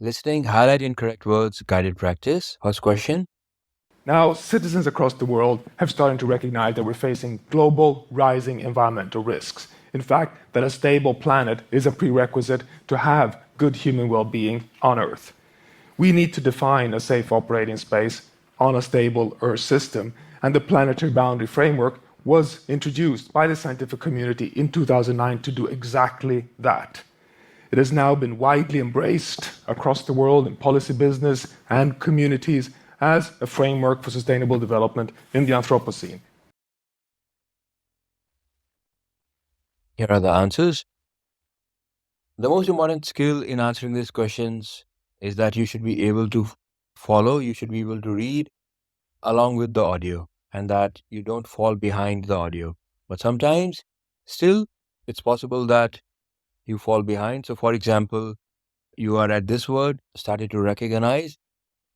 Listening, highlight incorrect words, guided practice. First question. Now, citizens across the world have started to recognize that we're facing global rising environmental risks. In fact, that a stable planet is a prerequisite to have good human well-being on Earth. We need to define a safe operating space on a stable Earth system, and the planetary boundary framework was introduced by the scientific community in 2009 to do exactly that. It has now been widely embraced across the world in policy, business, and communities as a framework for sustainable development in the Anthropocene. Here are the answers. The most important skill in answering these questions is that you should be able to follow, you should be able to read along with the audio, and that you don't fall behind the audio. But sometimes, still, it's possible that you fall behind. So, for example, you are at this word, started to recognize,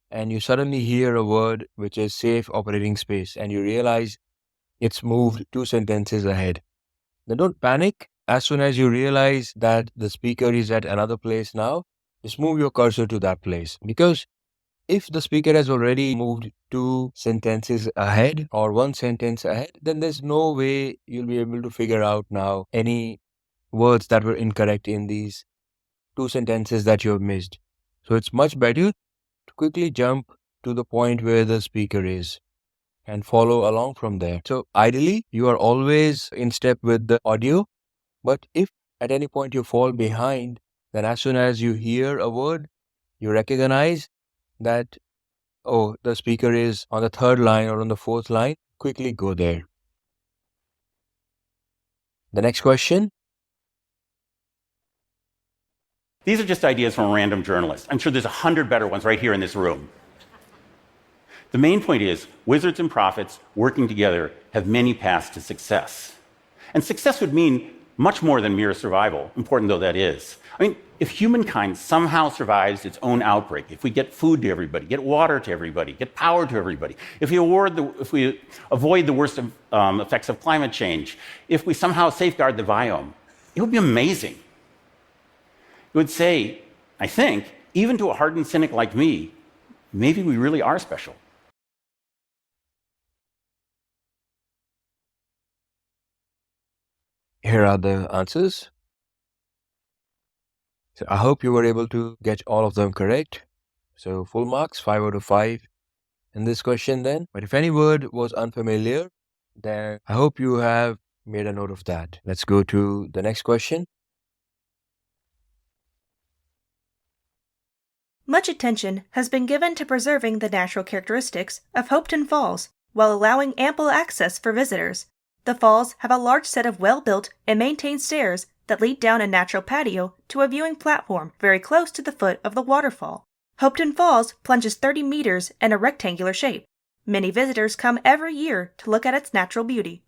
and you suddenly hear a word which is safe operating space, and you realize it's moved 2 sentences ahead. Then don't panic. As soon as you realize that the speaker is at another place now, just move your cursor to that place. Because if the speaker has already moved 2 sentences ahead or 1 sentence ahead, then there's no way you'll be able to figure out now any words that were incorrect in these 2 sentences that you have missed. So it's much better to quickly jump to the point where the speaker is and follow along from there. So ideally, you are always in step with the audio, but if at any point you fall behind, then as soon as you hear a word, you recognize that, oh, the speaker is on the 3rd line or on the 4th line, quickly go there. The next question. These are just ideas from a random journalist. I'm sure there's 100 better ones right here in this room. The main point is, wizards and prophets working together have many paths to success. And success would mean much more than mere survival, important though that is. I mean, if humankind somehow survives its own outbreak, if we get food to everybody, get water to everybody, get power to everybody, if we avoid the worst effects of climate change, if we somehow safeguard the biome, it would be amazing. It would say, I think, even to a hardened cynic like me, maybe we really are special. Here are the answers. So I hope you were able to get all of them correct. So full marks, 5 out of 5 in this question then. But if any word was unfamiliar, then I hope you have made a note of that. Let's go to the next question. Much attention has been given to preserving the natural characteristics of Hopeton Falls while allowing ample access for visitors. The falls have a large set of well-built and maintained stairs that lead down a natural patio to a viewing platform very close to the foot of the waterfall. Hopeton Falls plunges 30 meters in a rectangular shape. Many visitors come every year to look at its natural beauty.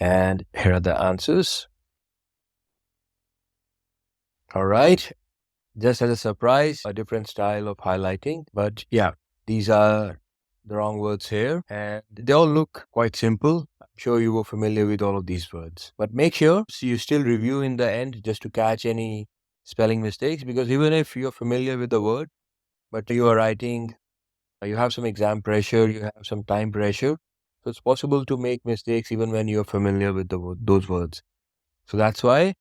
And here are the answers. All right. Just as a surprise, a different style of highlighting. But yeah, these are the wrong words here. And they all look quite simple. I'm sure you were familiar with all of these words. But make sure you still review in the end just to catch any spelling mistakes. Because even if you're familiar with the word, but you are writing, you have some exam pressure, you have some time pressure. So it's possible to make mistakes even when you're familiar with those words. So that's why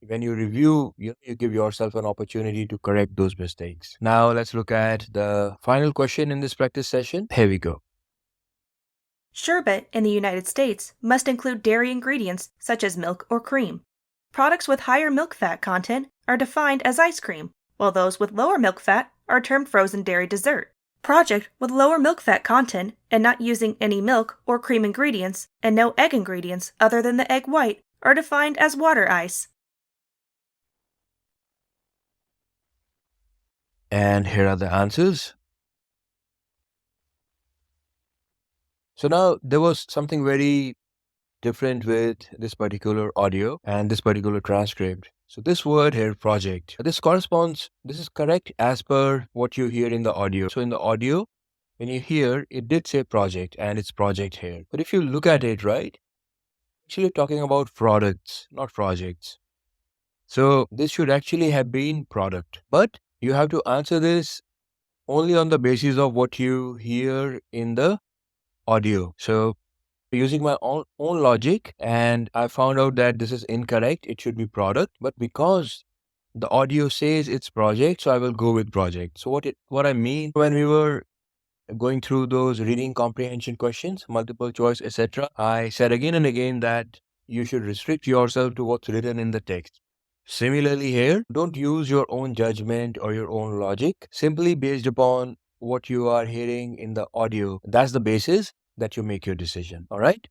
when you review, you give yourself an opportunity to correct those mistakes. Now let's look at the final question in this practice session. Here we go. Sherbet in the United States must include dairy ingredients such as milk or cream. Products with higher milk fat content are defined as ice cream, while those with lower milk fat are termed frozen dairy dessert. Project with lower milk fat content and not using any milk or cream ingredients and no egg ingredients other than the egg white are defined as water ice. And here are the answers. So now there was something very different with this particular audio and this particular transcript. So this word here, project, this is correct as per what you hear in the audio. So in the audio, when you hear, it did say project and it's project here. But if you look at it, right, actually talking about products, not projects. So this should actually have been product. But you have to answer this only on the basis of what you hear in the audio. So using my own logic, and I found out that this is incorrect. It should be product. But because the audio says it's project, so I will go with project. So what I mean, when we were going through those reading comprehension questions, multiple choice, etc., I said again and again that you should restrict yourself to what's written in the text. Similarly here, don't use your own judgment or your own logic simply based upon what you are hearing in the audio. That's the basis that you make your decision. All right.